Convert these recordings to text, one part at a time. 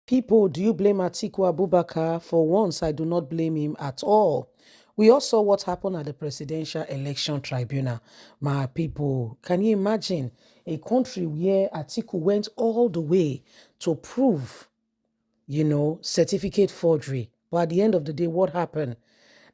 People, do you blame Atiku Abubakar? For once, I do not blame him at all. We all saw what happened at the Presidential Election Tribunal. My people, can you imagine a country where Atiku went all the way to prove, certificate forgery? But at the end of the day, what happened?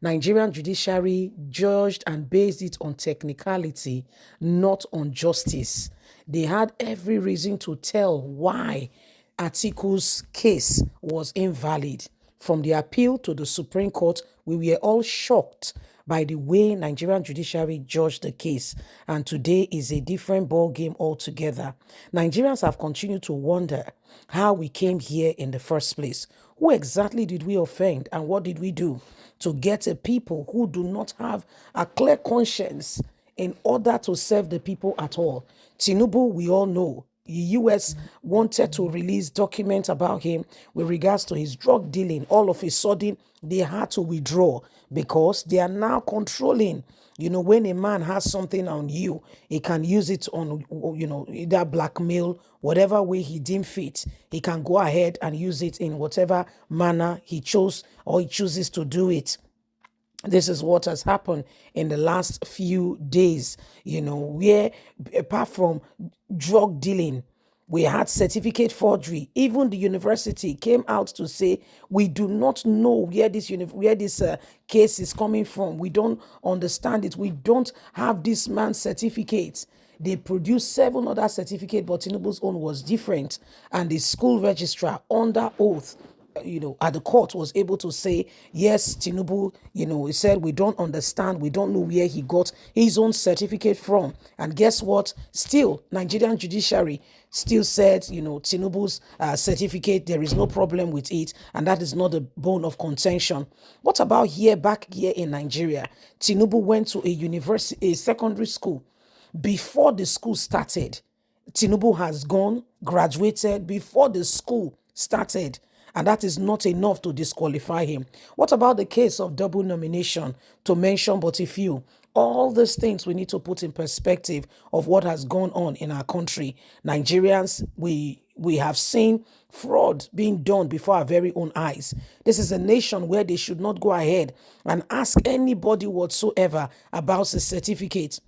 Nigerian judiciary judged and based it on technicality, not on justice. They had every reason to tell why Atiku's case was invalid. From the appeal to the Supreme Court, we were all shocked by the way Nigerian judiciary judged the case. And today is a different ball game altogether. Nigerians have continued to wonder how we came here in the first place. Who exactly did we offend and what did we do to get a people who do not have a clear conscience in order to serve the people at all? Tinubu, we all know, the US wanted to release documents about him with regards to his drug dealing. All of a sudden, they had to withdraw because they are now controlling. When a man has something on you, he can use it on, either blackmail, whatever way he deem fit. He can go ahead and use it in whatever manner he chose or he chooses to do it. This is what has happened in the last few days, where apart from drug dealing, we had certificate forgery. Even the university came out to say, we do not know where this case is coming from. We don't understand it. We don't have this man's certificate. They produced 7 other certificates, but Tinubu's own was different. And the school registrar, under oath, at the court, was able to say, yes, Tinubu, he said, we don't understand, we don't know where he got his own certificate from. And guess what? Still, Nigerian judiciary still said, Tinubu's certificate, there is no problem with it, and that is not a bone of contention. What about back here in Nigeria? Tinubu went to a secondary school. Before the school started, Tinubu has graduated before the school started. And that is not enough to disqualify him. What about the case of double nomination, to mention but a few? All these things we need to put in perspective of what has gone on in our country. Nigerians, we have seen fraud being done before our very own eyes. This is a nation where they should not go ahead and ask anybody whatsoever about his certificate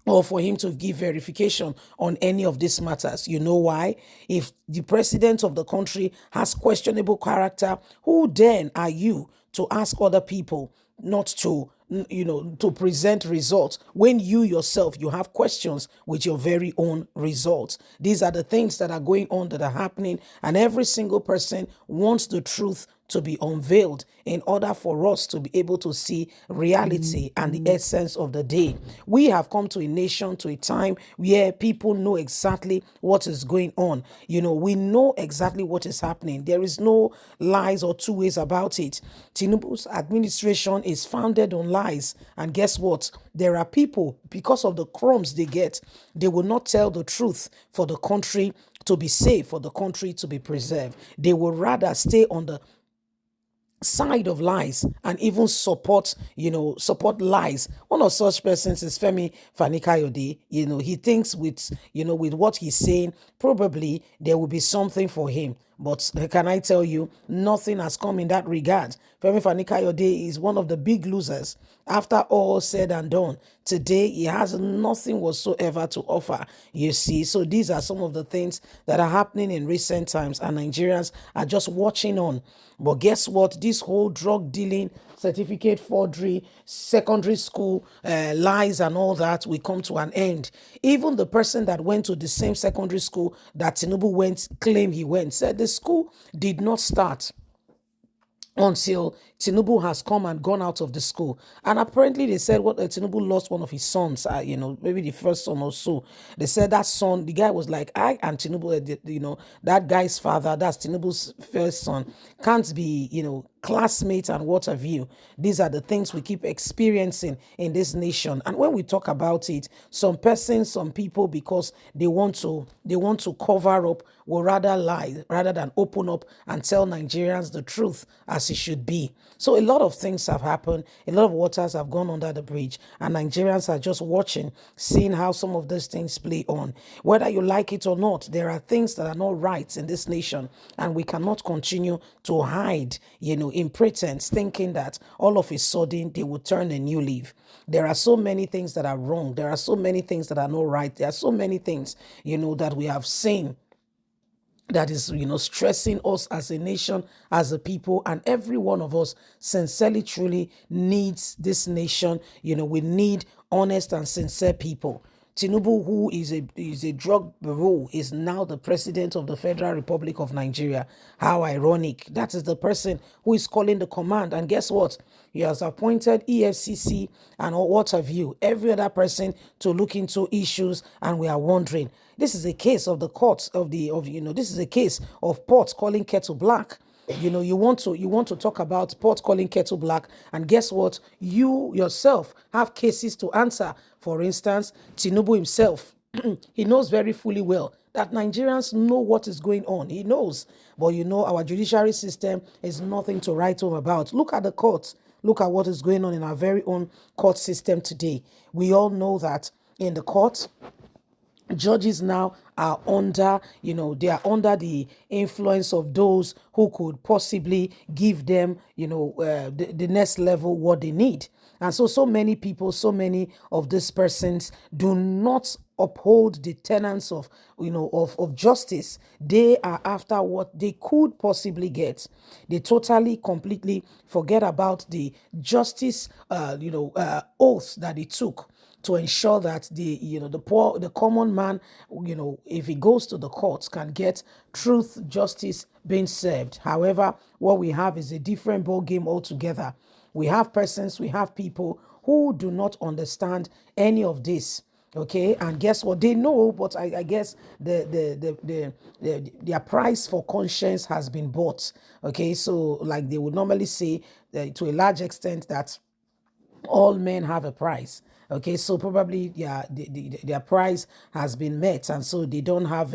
or for him to give verification on any of these matters. You know why? If the president of the country has questionable character, who then are you to ask other people not to, to present results when you yourself, you have questions with your very own results? These are the things that are going on, that are happening, and every single person wants the truth to be unveiled in order for us to be able to see reality and the essence of the day. We have come to a nation, to a time where people know exactly what is going on. We know exactly what is happening. There is no lies or two ways about it. Tinubu's administration is founded on lies. And guess what? There are people, because of the crumbs they get, they will not tell the truth for the country to be safe, for the country to be preserved. They will rather stay on the side of lies and even support lies. One of such persons is Femi Fanikayode. He thinks with what he's saying, probably there will be something for him. But can I tell you, nothing has come in that regard. Femi Fanikayode is one of the big losers. After all said and done, today he has nothing whatsoever to offer, you see. So these are some of the things that are happening in recent times, and Nigerians are just watching on. But guess what? This whole drug dealing, certificate forgery, secondary school lies and all that will come to an end. Even the person that went to the same secondary school that Tinubu claimed he went, said the school did not start until Tinubu has come and gone out of the school. And apparently they said Tinubu lost one of his sons, maybe the first son or so. They said that son, the guy was like, I and Tinubu, that guy's father, that's Tinubu's first son, can't be, classmates and what have you. These are the things we keep experiencing in this nation. And when we talk about it, some persons, some people, because they want to cover up, will rather lie rather than open up and tell Nigerians the truth as it should be. So a lot of things have happened. A lot of waters have gone under the bridge, and Nigerians are just watching, seeing how some of these things play on. Whether you like it or not, there are things that are not right in this nation, and we cannot continue to hide, in pretense, thinking that all of a sudden they will turn a new leaf. There are so many things that are wrong. There are so many things that are not right. There are so many things, that we have seen that is, stressing us as a nation, as a people, and every one of us sincerely, truly needs this nation. We need honest and sincere people. Tinubu, who is a drug bureau, is now the president of the Federal Republic of Nigeria. How ironic. That is the person who is calling the command. And guess what? He has appointed EFCC and what have you, every other person to look into issues, and we are wondering. This is a case of the courts this is a case of pot calling kettle black. You want to talk about pot calling kettle black, and guess what? You yourself have cases to answer. For instance, Tinubu himself, he knows very fully well that Nigerians know what is going on. He knows. But our judiciary system is nothing to write home about. Look at the courts. Look at what is going on in our very own court system today. We all know that in the court, judges now are under, they are under the influence of those who could possibly give them, the next level what they need. And so many people, so many of these persons do not uphold the tenets of, of justice. They are after what they could possibly get. They totally, completely forget about the justice, oath that they took to ensure that the poor, the common man, if he goes to the courts, can get truth, justice being served. However, what we have is a different ball game altogether. We have persons, we have people who do not understand any of this. Okay, and guess what? They know, but I guess their price for conscience has been bought. Okay, so like they would normally say, to a large extent, that all men have a price. Okay, so probably their price has been met, and so they don't have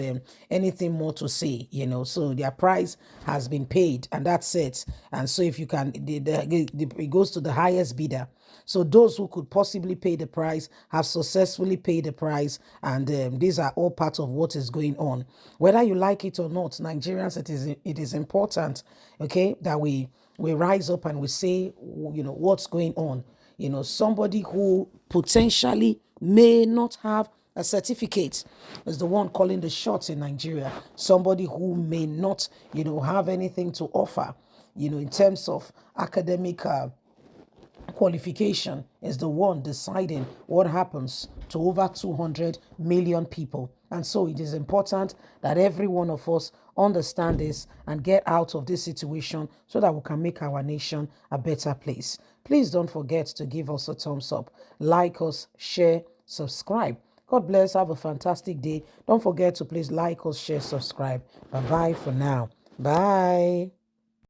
anything more to say, so their price has been paid, and that's it. And so if you can, it goes to the highest bidder. So those who could possibly pay the price have successfully paid the price, and these are all part of what is going on. Whether you like it or not, Nigerians, it is important, okay, that we rise up and we say, what's going on. Somebody who potentially may not have a certificate is the one calling the shots in Nigeria. Somebody who may not, have anything to offer, in terms of academic qualification, is the one deciding what happens to over 200 million people. And so it is important that every one of us understand this and get out of this situation so that we can make our nation a better place. Please don't forget to give us a thumbs up, like us, share, subscribe. God bless. Have a fantastic day. Don't forget to please like us, share, subscribe. Bye-bye for now. Bye.